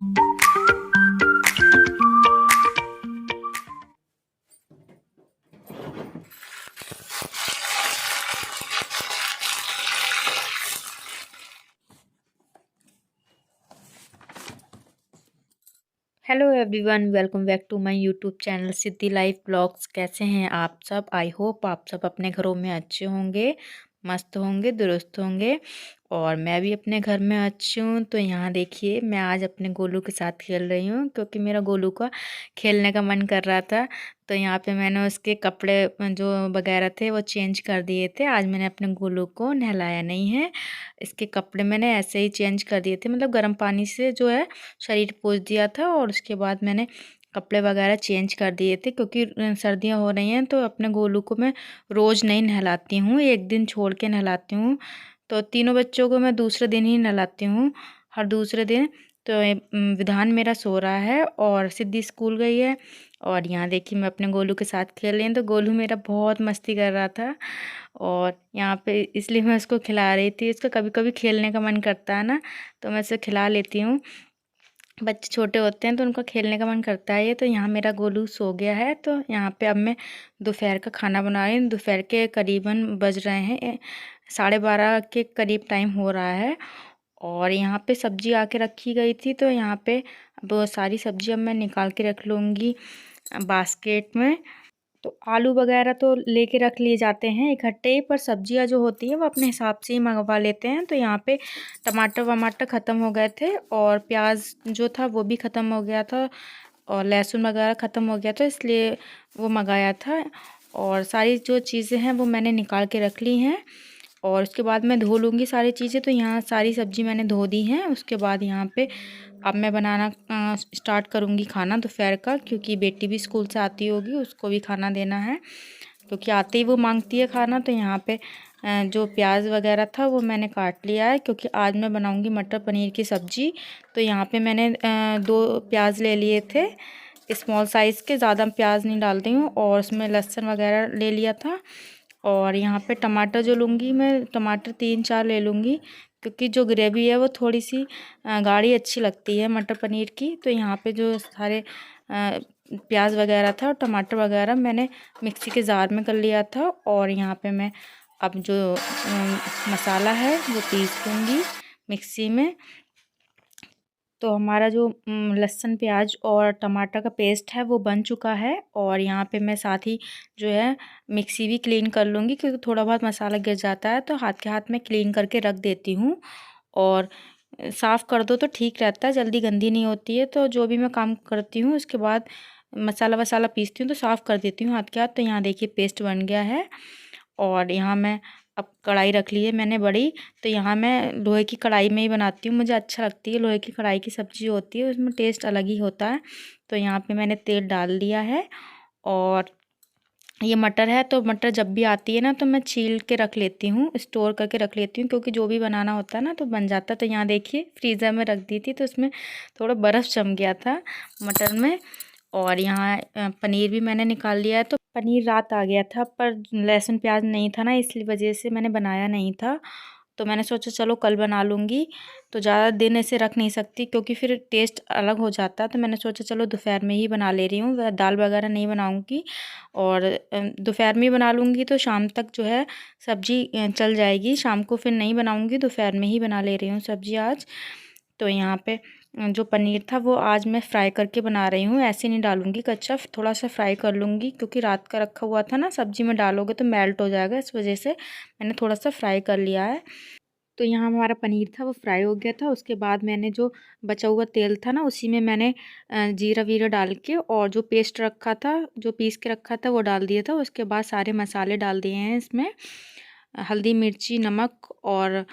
Hello everyone, welcome back to my YouTube channel Siddhi life blogs. कैसे हैं आप सब? आई होप आप सब अपने घरों में अच्छे होंगे, मस्त होंगे, दुरुस्त होंगे। और मैं भी अपने घर में अच्छी हूँ। तो यहाँ देखिए, मैं आज अपने गोलू के साथ खेल रही हूँ क्योंकि मेरा गोलू का खेलने का मन कर रहा था। तो यहाँ पे मैंने उसके कपड़े जो वगैरह थे वो चेंज कर दिए थे। आज मैंने अपने गोलू को नहलाया नहीं है। इसके कपड़े मैंने ऐसे ही चेंज कर दिए थे, मतलब गर्म पानी से जो है शरीर पोंछ दिया था और उसके बाद मैंने कपड़े वगैरह चेंज कर दिए थे क्योंकि सर्दियाँ हो रही हैं। तो अपने गोलू को मैं रोज़ नहीं नहलाती हूँ, एक दिन छोड़ के नहलाती हूँ। तो तीनों बच्चों को मैं दूसरे दिन ही नहलाती हूँ, हर दूसरे दिन। तो विधान मेरा सो रहा है और सिद्धि स्कूल गई है। और यहाँ देखिए, मैं अपने गोलू के साथ खेल रही हूँ। तो गोलू मेरा बहुत मस्ती कर रहा था और यहाँ पे इसलिए मैं उसको खिला रही थी। उसका कभी कभी खेलने का मन करता है ना, तो मैं उसे खिला लेती हूँ। बच्चे छोटे होते हैं तो उनका खेलने का मन करता है। ये तो यहाँ मेरा गोलू सो गया है। तो यहाँ पे अब मैं दोपहर का खाना बना रही हूँ। दोपहर के करीबन बज रहे हैं 12:30 के करीब टाइम हो रहा है। और यहाँ पे सब्जी आके रखी गई थी, तो यहाँ पे अब सारी सब्जी अब मैं निकाल के रख लूँगी बास्केट में। तो आलू वगैरह तो लेके रख लिए जाते हैं इकट्ठे, पर सब्जियां जो होती हैं वो अपने हिसाब से ही मंगवा लेते हैं। तो यहाँ पे टमाटर वमाटर ख़त्म हो गए थे और प्याज जो था वो भी ख़त्म हो गया था और लहसुन वगैरह ख़त्म हो गया था, इसलिए वो मंगाया था। और सारी जो चीज़ें हैं वो मैंने निकाल के रख ली हैं और उसके बाद मैं धो लूँगी सारी चीज़ें। तो यहाँ सारी सब्ज़ी मैंने धो दी हैं। उसके बाद यहाँ पे अब मैं बनाना स्टार्ट करूँगी खाना दोपहर का, क्योंकि बेटी भी स्कूल से आती होगी, उसको भी खाना देना है क्योंकि आते ही वो मांगती है खाना। तो यहाँ पे जो प्याज वगैरह था वो मैंने काट लिया है क्योंकि आज मैं बनाऊँगी मटर पनीर की सब्ज़ी। तो यहाँ पे मैंने 2 प्याज ले लिए थे स्मॉल साइज़ के, ज़्यादा प्याज नहीं डालती हूँ। और उसमें लहसुन वगैरह ले लिया था। और यहाँ पे टमाटर जो लूँगी मैं, टमाटर 3-4 ले लूँगी क्योंकि जो ग्रेवी है वो थोड़ी सी गाढ़ी अच्छी लगती है मटर पनीर की। तो यहाँ पे जो सारे प्याज वगैरह था और टमाटर वगैरह मैंने मिक्सी के जार में कर लिया था। और यहाँ पे मैं अब जो मसाला है वो पीस लूँगी मिक्सी में। तो हमारा जो लहसुन प्याज और टमाटर का पेस्ट है वो बन चुका है। और यहाँ पे मैं साथ ही जो है मिक्सी भी क्लीन कर लूँगी क्योंकि थोड़ा बहुत मसाला गिर जाता है, तो हाथ के हाथ में क्लीन करके रख देती हूँ। और साफ़ कर दो तो ठीक रहता है, जल्दी गंदी नहीं होती है। तो जो भी मैं काम करती हूँ उसके बाद मसाला वसाला पीसती हूँ तो साफ़ कर देती हूँ हाथ के हाथ। तो यहाँ देखिए पेस्ट बन गया है। और यहाँ मैं अब कढ़ाई रख ली है मैंने बड़ी। तो यहाँ मैं लोहे की कढ़ाई में ही बनाती हूँ, मुझे अच्छा लगती है। लोहे की कढ़ाई की सब्ज़ी होती है उसमें टेस्ट अलग ही होता है। तो यहाँ पे मैंने तेल डाल दिया है। और ये मटर है, तो मटर जब भी आती है ना तो मैं छील के रख लेती हूँ, स्टोर करके रख लेती हूँ क्योंकि जो भी बनाना होता है ना तो बन जाता है। तो यहाँ देखिए फ्रीज़र में रख दी थी तो उसमें थोड़ा बर्फ़ जम गया था मटर में। और यहाँ पनीर भी मैंने निकाल लिया है। तो पनीर रात आ गया था पर लहसुन प्याज नहीं था ना, इसलिए वजह से मैंने बनाया नहीं था। तो मैंने सोचा चलो कल बना लूँगी। तो ज़्यादा दिन ऐसे रख नहीं सकती क्योंकि फिर टेस्ट अलग हो जाता है। तो मैंने सोचा चलो दोपहर में ही बना ले रही हूँ, दाल वगैरह नहीं बनाऊँगी। और दोपहर में ही बना लूँगी तो शाम तक जो है सब्ज़ी चल जाएगी। शाम को फिर नहीं बनाऊँगी, दोपहर में ही बना ले रही हूँ सब्ज़ी आज। तो यहाँ पे जो पनीर था वो आज मैं फ्राई करके बना रही हूँ, ऐसे नहीं डालूँगी कच्चा, थोड़ा सा फ्राई कर लूँगी क्योंकि रात का रखा हुआ था ना, सब्ज़ी में डालोगे तो मेल्ट हो जाएगा, इस वजह से मैंने थोड़ा सा फ्राई कर लिया है। तो यहाँ हमारा पनीर था वो फ्राई हो गया था। उसके बाद मैंने जो बचा हुआ तेल था ना उसी में मैंने जीरा वीरा डाल के और जो पेस्ट रखा था, जो पीस के रखा था वो डाल दिया था। उसके बाद सारे मसाले डाल दिए हैं इसमें, हल्दी मिर्ची नमक और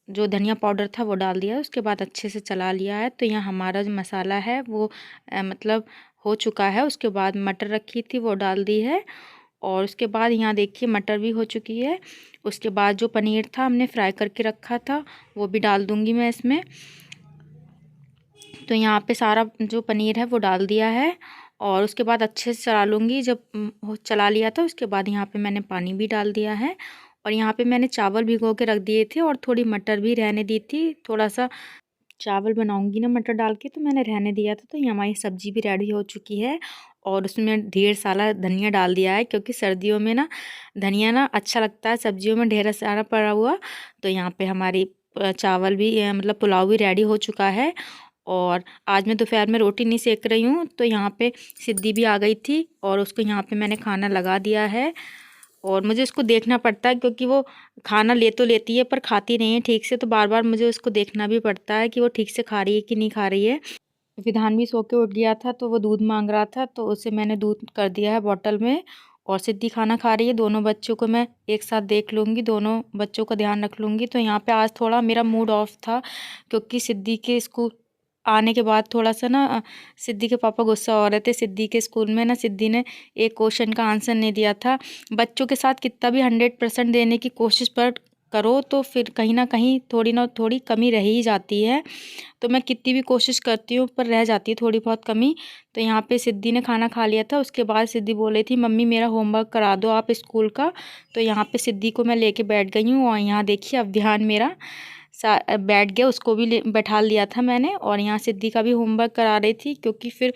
जो धनिया पाउडर था वो डाल दिया। उसके बाद अच्छे से चला लिया है। तो यहाँ हमारा जो मसाला है वो मतलब हो चुका है। उसके बाद मटर रखी थी वो डाल दी है। और उसके बाद यहाँ देखिए मटर भी हो चुकी है। उसके बाद जो पनीर था हमने फ्राई करके रखा था वो भी डाल दूँगी मैं इसमें। तो यहाँ पे सारा जो पनीर है वो डाल दिया है और उसके बाद अच्छे से चला लूँगी। जब चला लिया था उसके बाद यहाँ पे मैंने पानी भी डाल दिया है। और यहाँ पे मैंने चावल भिगो के रख दिए थे और थोड़ी मटर भी रहने दी थी थोड़ा सा, चावल बनाऊंगी ना मटर डाल के, तो मैंने रहने दिया था। तो ये हमारी सब्जी भी रेडी हो चुकी है और उसमें ढेर सारा धनिया डाल दिया है, क्योंकि सर्दियों में ना धनिया ना अच्छा लगता है सब्जियों में ढेर सारा पड़ा हुआ। तो यहाँ पे हमारी चावल भी मतलब पुलाव भी रेडी हो चुका है। और आज मैं दोपहर में रोटी नहीं सेक रही हूँ, तो यहाँ पे सिद्धि भी आ गई थी और उसको यहाँ पे मैंने खाना लगा दिया है। और मुझे उसको देखना पड़ता है, क्योंकि वो खाना ले तो लेती है पर खाती नहीं है ठीक से, तो बार बार मुझे उसको देखना भी पड़ता है कि वो ठीक से खा रही है कि नहीं खा रही है। विधान भी सो के उठ गया था, तो वो दूध मांग रहा था, तो उसे मैंने दूध कर दिया है बॉटल में। और सिद्धि खाना खा रही है। दोनों बच्चों को मैं एक साथ देख लूँगी, दोनों बच्चों का ध्यान रख लूँगी। तो यहाँ पे आज थोड़ा मेरा मूड ऑफ था, क्योंकि सिद्धि के स्कूल आने के बाद थोड़ा सा ना सिद्धि के पापा गुस्सा हो रहे थे। सिद्धि के स्कूल में ना सिद्धि ने एक क्वेश्चन का आंसर नहीं दिया था। बच्चों के साथ कितना भी 100% देने की कोशिश पर करो, तो फिर कहीं ना कहीं थोड़ी ना थोड़ी कमी रह ही जाती है। तो मैं कितनी भी कोशिश करती हूँ पर रह जाती है थोड़ी बहुत कमी। तो यहाँ पे सिद्धि ने खाना खा लिया था। उसके बाद सिद्धि बोल रही थी, मम्मी मेरा होमवर्क करा दो आप स्कूल का। तो यहाँ पे सिद्धि को मैं लेके बैठ गई हूँ और यहाँ देखिए अब ध्यान मेरा बैठ गया, उसको भी बैठा लिया था मैंने। और यहाँ सिद्धि का भी होमवर्क करा रही थी, क्योंकि फिर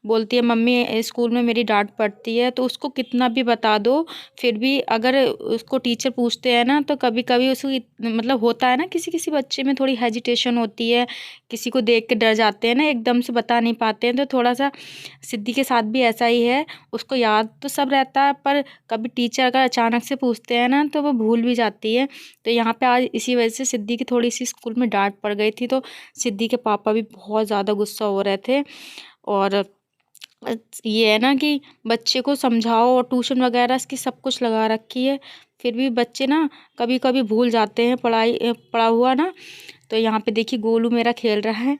बोलती है मम्मी स्कूल में मेरी डांट पड़ती है। तो उसको कितना भी बता दो, फिर भी अगर उसको टीचर पूछते हैं ना, तो कभी कभी उसको मतलब होता है ना, किसी किसी बच्चे में थोड़ी हेजिटेशन होती है, किसी को देख के डर जाते हैं ना, एकदम से बता नहीं पाते हैं। तो थोड़ा सा सिद्धि के साथ भी ऐसा ही है। उसको याद तो सब रहता है, पर कभी टीचर अगर अचानक से पूछते हैं ना, तो वो भूल भी जाती है। तो यहाँ पे आज इसी वजह से सिद्धि की थोड़ी सी स्कूल में डांट पड़ गई थी। तो सिद्धि के पापा भी बहुत ज़्यादा गुस्सा हो रहे थे। और ये है ना कि बच्चे को समझाओ, और ट्यूशन वगैरह इसकी सब कुछ लगा रखी है, फिर भी बच्चे ना कभी कभी भूल जाते हैं पढ़ा हुआ ना। तो यहाँ पे देखिए गोलू मेरा खेल रहा है,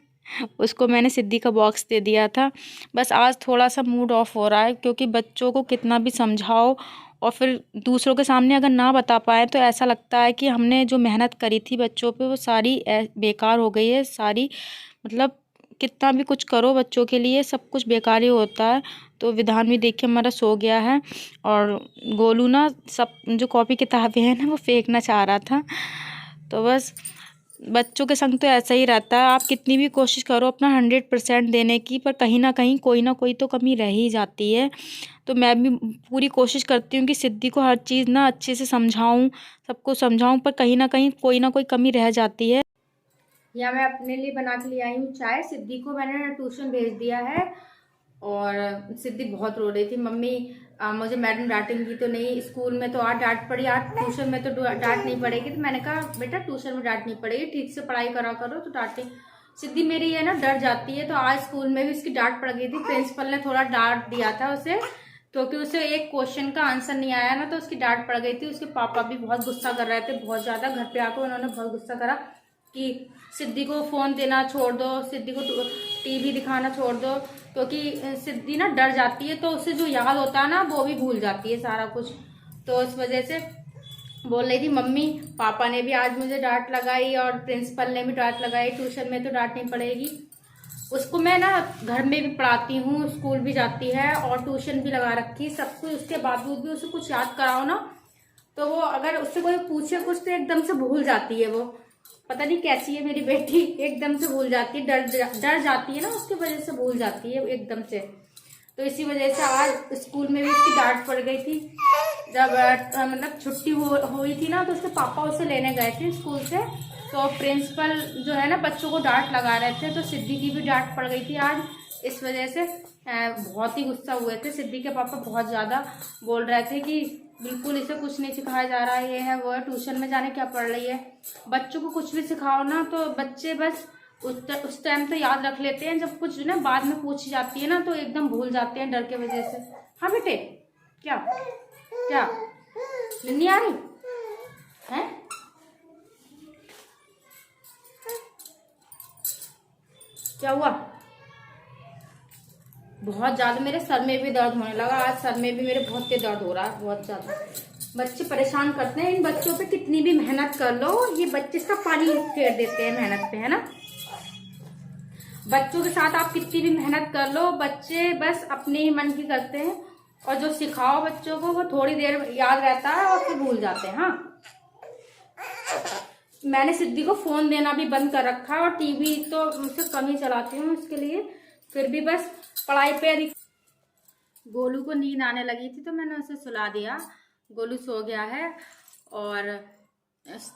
उसको मैंने सिद्धि का बॉक्स दे दिया था। बस आज थोड़ा सा मूड ऑफ हो रहा है, क्योंकि बच्चों को कितना भी समझाओ और फिर दूसरों के सामने अगर ना बता पाए, तो ऐसा लगता है कि हमने जो मेहनत करी थी बच्चों पे वो सारी बेकार हो गई है सारी। मतलब कितना भी कुछ करो बच्चों के लिए, सब कुछ बेकार ही होता है। तो विधान भी देखिए हमारा सो गया है, और गोलू ना सब जो कॉपी किताबें हैं ना वो फेंकना चाह रहा था। तो बस बच्चों के संग तो ऐसा ही रहता है, आप कितनी भी कोशिश करो अपना 100% देने की, पर कहीं ना कोई तो कमी रह ही जाती है। तो मैं भी पूरी कोशिश करती हूँ कि सिद्धि को हर चीज़ ना अच्छे से समझाऊँ, सबको समझाऊँ, पर कहीं ना कोई कमी रह जाती है। या मैं अपने लिए बना के ले आई हूँ चाय। सिद्धि को मैंने ट्यूशन भेज दिया है, और सिद्धि बहुत रो रही थी, मम्मी मुझे मैडम डांटेंगी तो नहीं, स्कूल में तो आज डांट पड़ी, आज ट्यूशन में तो डांट नहीं पड़ेगी। तो मैंने कहा बेटा ट्यूशन में डांट नहीं पड़ेगी, ठीक से पढ़ाई करा करो तो डांटे। सिद्धि मेरी है ना डर जाती है, तो आज स्कूल में भी उसकी डांट पड़ गई थी। प्रिंसिपल ने थोड़ा डांट दिया था उसे, क्योंकि उसे एक क्वेश्चन का आंसर नहीं आया ना, तो उसकी डांट पड़ गई थी। उसके पापा भी बहुत गुस्सा कर रहे थे, बहुत ज्यादा। घर पे आकर उन्होंने बहुत गुस्सा करा कि सिद्धि को फोन देना छोड़ दो, सिद्धि को टीवी दिखाना छोड़ दो, क्योंकि सिद्धि ना डर जाती है, तो उसे जो याद होता है ना वो भी भूल जाती है सारा कुछ। तो इस वजह से बोल रही थी मम्मी पापा ने भी आज मुझे डांट लगाई और प्रिंसिपल ने भी डांट लगाई, ट्यूशन में तो डांट नहीं पड़ेगी। उसको मैं ना घर में भी पढ़ाती हूँ, स्कूल भी जाती है और ट्यूशन भी लगा रखी सब कुछ, उसके बावजूद भी उसे कुछ याद कराओ ना, तो वो अगर उससे कोई पूछे कुछ तो एकदम से भूल जाती है। वो पता नहीं कैसी है मेरी बेटी, एकदम से भूल जाती है, डर जाती है ना, उसकी वजह से भूल जाती है एकदम से। तो इसी वजह से आज स्कूल में भी उसकी डांट पड़ गई थी। जब मतलब छुट्टी हुई थी ना, तो उसके पापा उसे लेने गए थे स्कूल से, तो प्रिंसिपल जो है ना बच्चों को डांट लगा रहे थे, तो सिद्धि की भी डांट पड़ गई थी आज। इस वजह से बहुत ही गुस्सा हुए थे सिद्धि के पापा, बहुत ज्यादा बोल रहे थे कि बिल्कुल इसे कुछ नहीं सिखाया जा रहा है, ये है वो है, ट्यूशन में जाने क्या पढ़ रही है। बच्चों को कुछ भी सिखाओ ना तो बच्चे बस उस टाइम तो याद रख लेते हैं, जब कुछ ना बाद में पूछी जाती है ना तो एकदम भूल जाते हैं डर के वजह से। हाँ बेटे, क्या क्या नहीं आ रही है? क्या हुआ? बहुत ज्यादा मेरे सर में भी दर्द होने लगा, आज सर में भी मेरे बहुत तेज दर्द हो रहा है, बहुत ज्यादा। बच्चे परेशान करते हैं, इन बच्चों पे कितनी भी मेहनत कर लो ये बच्चे सब पानी फेर देते हैं मेहनत पे, है ना। बच्चों के साथ आप कितनी भी मेहनत कर लो, बच्चे बस अपने ही मन की करते हैं, और जो सिखाओ बच्चों को वो थोड़ी देर याद रहता है और फिर भूल जाते हैं। हाँ मैंने सिद्धि को फोन देना भी बंद कर रखा है और टीवी तो मुझसे कम ही चलाती हूँ इसके लिए, फिर भी बस पढ़ाई पे अधिक। गोलू को नींद आने लगी थी तो मैंने उसे सुला दिया, गोलू सो गया है। और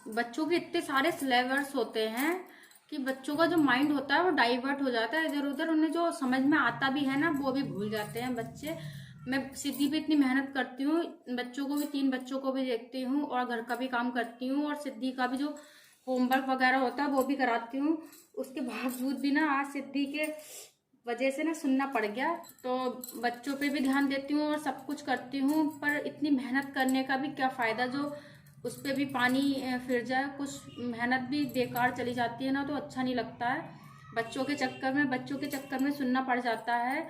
बच्चों के इतने सारे सिलेबस होते हैं कि बच्चों का जो माइंड होता है वो डाइवर्ट हो जाता है इधर उधर, उन्हें जो समझ में आता भी है ना वो भी भूल जाते हैं बच्चे। मैं सिद्धि पे इतनी मेहनत करती हूँ, बच्चों को भी 3 बच्चों को भी देखती हूँ और घर का भी काम करती हूँ और सिद्धि का भी जो होमवर्क वगैरह होता है वो भी कराती हूँ। उसके बावजूद भी ना आज सिद्धि के वजह से ना सुनना पड़ गया, तो बच्चों पे भी ध्यान देती हूँ और सब कुछ करती हूँ, पर इतनी मेहनत करने का भी क्या फ़ायदा जो उस पर भी पानी फिर जाए, कुछ मेहनत भी बेकार चली जाती है ना, तो अच्छा नहीं लगता है। बच्चों के चक्कर में सुनना पड़ जाता है।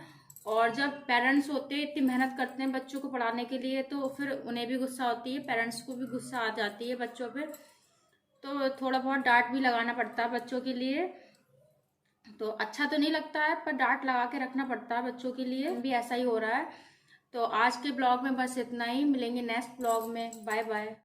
और जब पेरेंट्स होते हैं इतनी मेहनत करते हैं बच्चों को पढ़ाने के लिए, तो फिर उन्हें भी गुस्सा होती है, पेरेंट्स को भी गुस्सा आ जाती है बच्चों पे, तो थोड़ा बहुत डांट भी लगाना पड़ता है बच्चों के लिए। तो अच्छा तो नहीं लगता है पर डांट लगा के रखना पड़ता है बच्चों के लिए, भी ऐसा ही हो रहा है। तो आज के ब्लॉग में बस इतना ही, मिलेंगे नेक्स्ट ब्लॉग में, बाय बाय।